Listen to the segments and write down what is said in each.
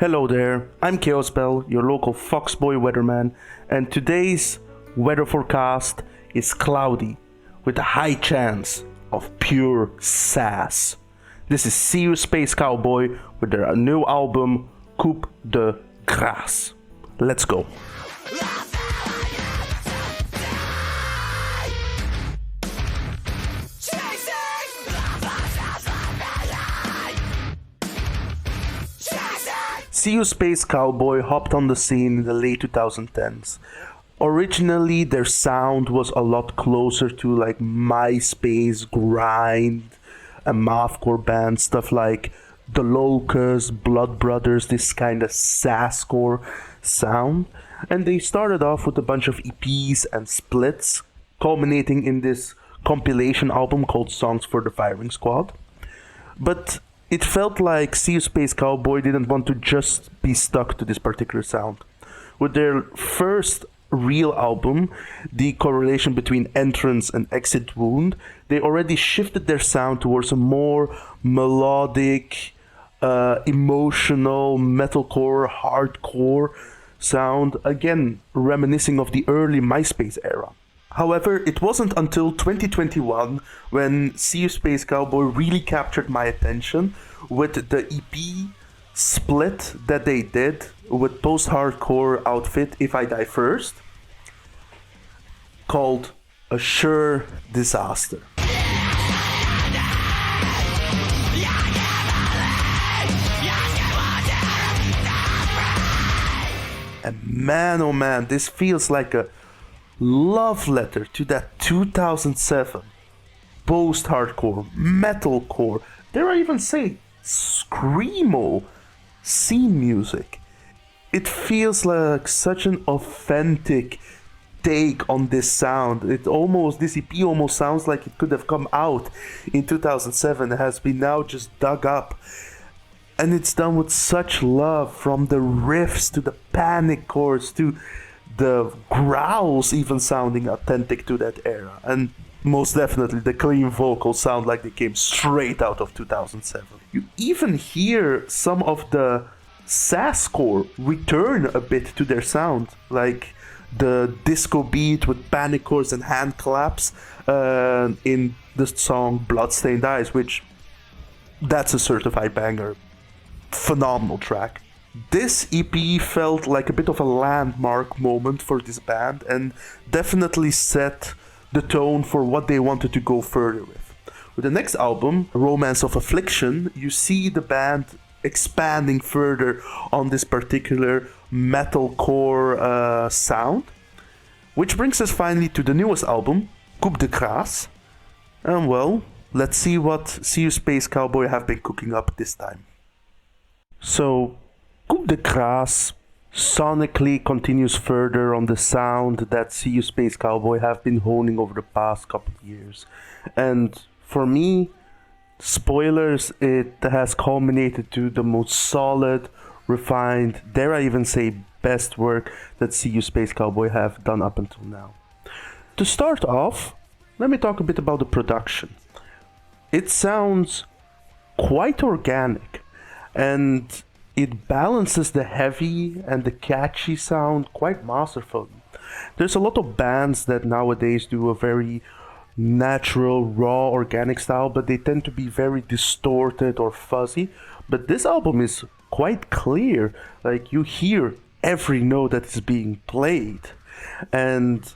Hello there, I'm ChaosBell, your local Foxboy weatherman, and today's weather forecast is cloudy with a high chance of pure sass. This is SeeYouSpaceCowboy with their new album Coup De Crâce. Let's go. SeeYouSpaceCowboy hopped on the scene in the late 2010s. Originally, their sound was a lot closer to like MySpace grind and mathcore bands, stuff like The Locusts, Blood Brothers, this kind of sasscore sound. And they started off with a bunch of EPs and splits, culminating in this compilation album called Songs for the Firing Squad. But it felt like SeeYouSpaceCowboy didn't want to just be stuck to this particular sound. With their first real album, The Correlation Between Entrance and Exit Wound, they already shifted their sound towards a more melodic, emotional, metalcore, hardcore sound, again reminiscing of the early MySpace era. However, it wasn't until 2021 when SeeYouSpaceCowboy really captured my attention with the EP split that they did with post-hardcore outfit If I Die First, called A Sure Disaster. And man, oh man, this feels like a love letter to that 2007 post-hardcore, metalcore, dare I even say screamo scene music. It feels like such an authentic take on this sound. This EP almost sounds like it could have come out in 2007 and has been now just dug up. And it's done with such love, from the riffs to the panic chords to the growls even sounding authentic to that era. And most definitely the clean vocals sound like they came straight out of 2007. You even hear some of the sasscore return a bit to their sound, like the disco beat with panic chords and hand claps in the song Bloodstained Eyes, which that's a certified banger. Phenomenal track. This EP felt like a bit of a landmark moment for this band and definitely set the tone for what they wanted to go further with. With the next album, Romance of Affliction, you see the band expanding further on this particular metalcore sound, which brings us finally to the newest album, Coup De Crâce. And well, let's see what SeeYouSpaceCowboy have been cooking up this time. So, Coup De Crâce sonically continues further on the sound that SeeYouSpaceCowboy have been honing over the past couple of years. And for me, spoilers, it has culminated to the most solid, refined, dare I even say best work that SeeYouSpaceCowboy have done up until now. To start off, let me talk a bit about the production. It sounds quite organic, and it balances the heavy and the catchy sound quite masterfully. There's a lot of bands that nowadays do a very natural, raw, organic style, but they tend to be very distorted or fuzzy. But this album is quite clear, like you hear every note that is being played. And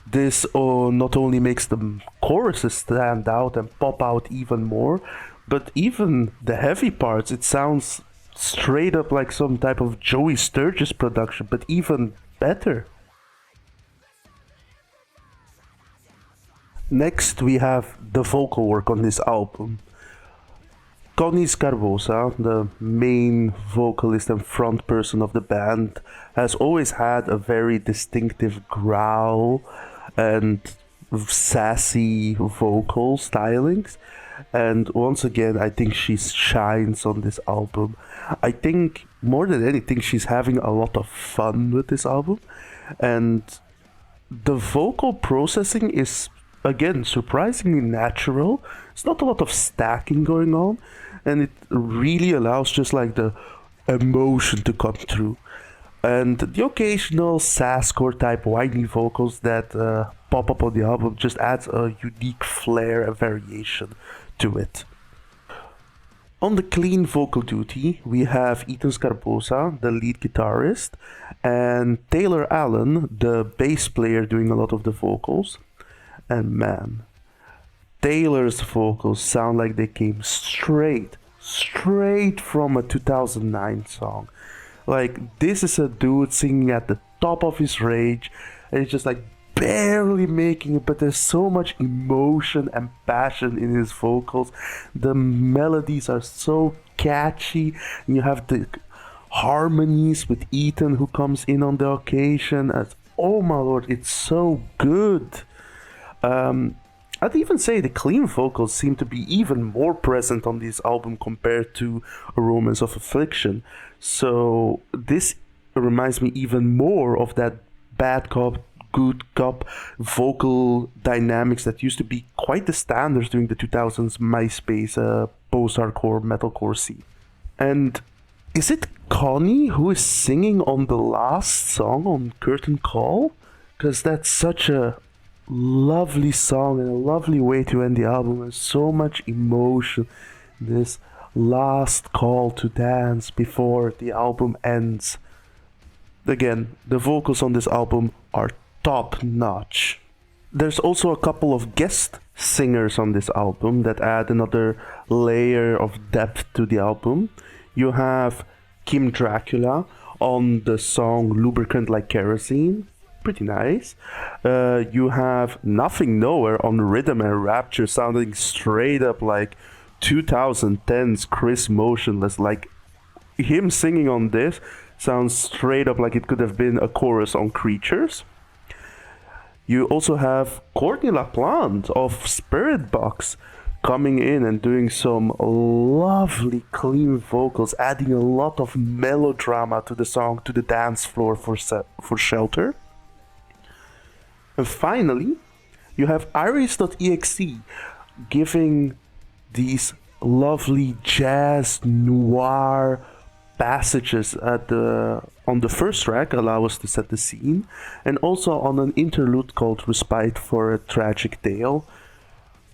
this not only makes the choruses stand out and pop out even more, but even the heavy parts, it sounds straight up like some type of Joey Sturgis production, but even better. Next, we have the vocal work on this album. Connie Scarbosa, the main vocalist and front person of the band, has always had a very distinctive growl and sassy vocal stylings. And once again, I think she shines on this album. I think more than anything, she's having a lot of fun with this album. And the vocal processing is, again, surprisingly natural. It's not a lot of stacking going on. And it really allows just like the emotion to come through. And the occasional sasscore type whiny vocals that pop up on the album just adds a unique flair and variation to it. On the clean vocal duty, we have Ethan Scarbosa, the lead guitarist, and Taylor Allen, the bass player, doing a lot of the vocals. And man, Taylor's vocals sound like they came straight from a 2009 song. Like, this is a dude singing at the top of his range, and it's just like barely making it, but there's so much emotion and passion in his vocals. The melodies are so catchy, and you have the harmonies with Ethan who comes in on the occasion. Oh my lord, it's so good. I'd even say the clean vocals seem to be even more present on this album compared to A Romance of Affliction. So this reminds me even more of that bad cop, good cop vocal dynamics that used to be quite the standards during the 2000s MySpace post-hardcore metalcore scene. And is it Connie who is singing on the last song on Curtain Call? Because that's such a lovely song and a lovely way to end the album. There's so much emotion. This last call to dance before the album ends. Again, the vocals on this album are top notch. There's also a couple of guest singers on this album that add another layer of depth to the album. You have Kim Dracula on the song Lubricant Like Kerosene. Pretty nice. You have Nothing Nowhere on Rhythm and Rapture, sounding straight up like 2010's Chris Motionless. Like, him singing on this sounds straight up like it could have been a chorus on Creatures. You also have Courtney LaPlante of Spirit Box coming in and doing some lovely clean vocals, adding a lot of melodrama to the song, to the dance floor for Shelter. And finally, you have Iris.exe giving these lovely jazz noir passages on the first track, Allow Us to Set the Scene, and also on an interlude called Respite for a Tragic Tale.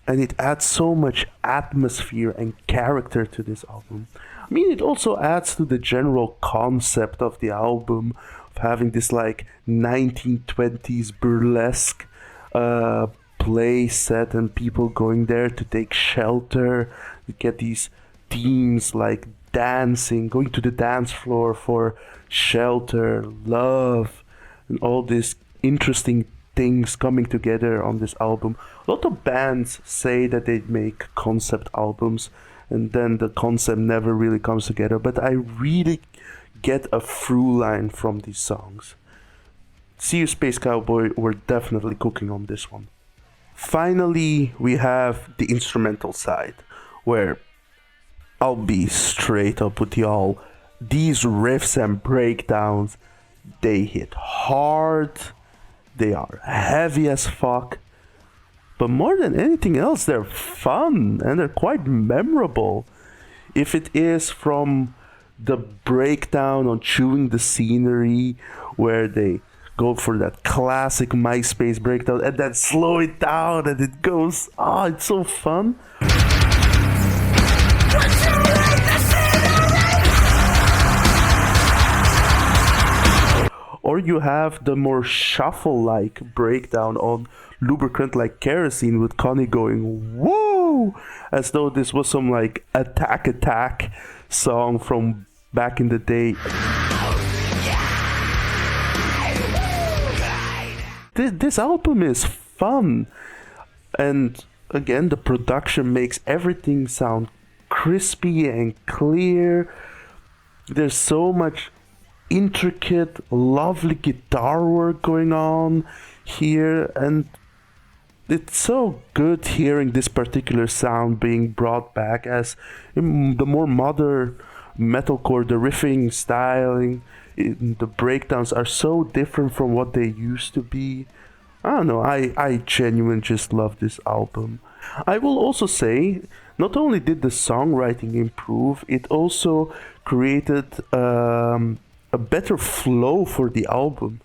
And it adds so much atmosphere and character to this album. I mean, it also adds to the general concept of the album, having this like 1920s burlesque play set and people going there to take shelter. You get these themes like dancing, going to the dance floor for shelter, love, and all these interesting things coming together on this album. A lot of bands say that they make concept albums and then the concept never really comes together, but I really get a through line from these songs. SeeYouSpaceCowboy were definitely cooking on this one. Finally, we have the instrumental side, where I'll be straight up with y'all. These riffs and breakdowns, they hit hard, they are heavy as fuck, but more than anything else, they're fun and they're quite memorable. If it is from the breakdown on Chewing the Scenery, where they go for that classic MySpace breakdown and then slow it down and it goes, it's so fun. Or you have the more shuffle-like breakdown on Lubricant Like Kerosene with Connie going, whoa, as though this was some like attack song from back in the day. This album is fun, and again, the production makes everything sound crispy and clear. There's so much intricate, lovely guitar work going on here, and it's so good hearing this particular sound being brought back as the more modern metalcore. The riffing, styling, the breakdowns are so different from what they used to be. I don't know, I genuinely just love this album. I will also say not only did the songwriting improve, it also created a better flow for the album.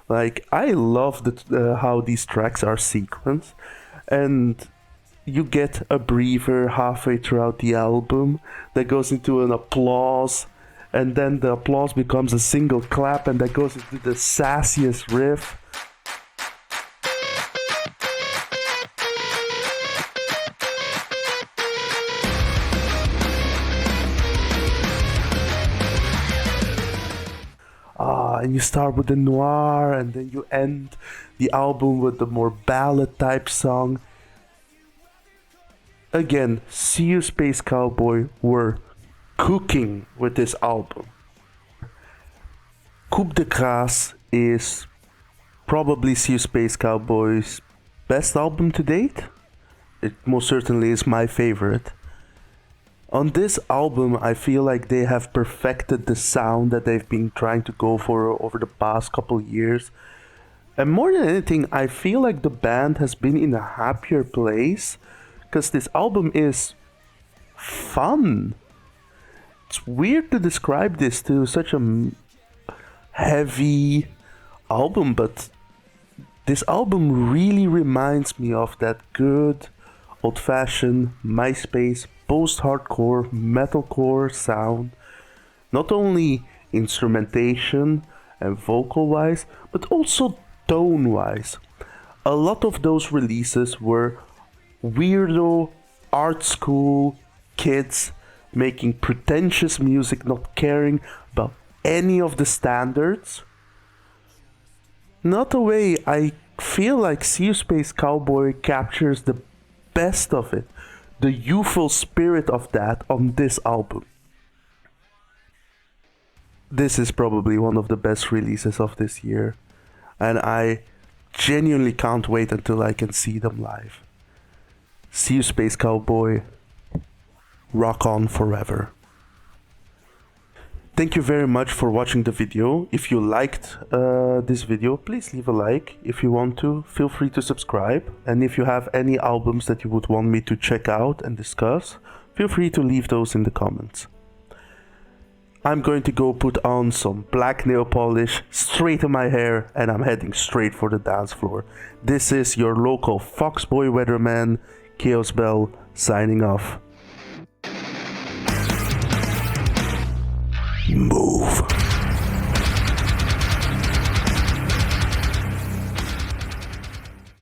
Like, I love how these tracks are sequenced, and you get a breather halfway throughout the album that goes into an applause, and then the applause becomes a single clap, and that goes into the sassiest riff. And you start with the noir, and then you end the album with the more ballad type song. Again, SeeYouSpaceCowboy were cooking with this album. Coup De Crâce is probably SeeYouSpaceCowboy's best album to date. It most certainly is my favorite. On this album, I feel like they have perfected the sound that they've been trying to go for over the past couple years. And more than anything, I feel like the band has been in a happier place, because this album is fun. It's weird to describe this to such a heavy album, but this album really reminds me of that good old-fashioned MySpace post-hardcore metalcore sound, not only instrumentation and vocal-wise, but also tone-wise. A lot of those releases were weirdo art school kids making pretentious music, not caring about any of the standards. Not a way I feel like SeeYouSpaceCowboy captures the best of it, the youthful spirit of that on this album. This is probably one of the best releases of this year, and I genuinely can't wait until I can see them live. SeeYouSpaceCowboy, rock on forever. Thank you very much for watching the video. If you liked this video, please leave a like. If you want to, feel free to subscribe. And if you have any albums that you would want me to check out and discuss, feel free to leave those in the comments. I'm going to go put on some black nail polish, straighten my hair, and I'm heading straight for the dance floor. This is your local Foxboy weatherman, ChaosBell, signing off. Move.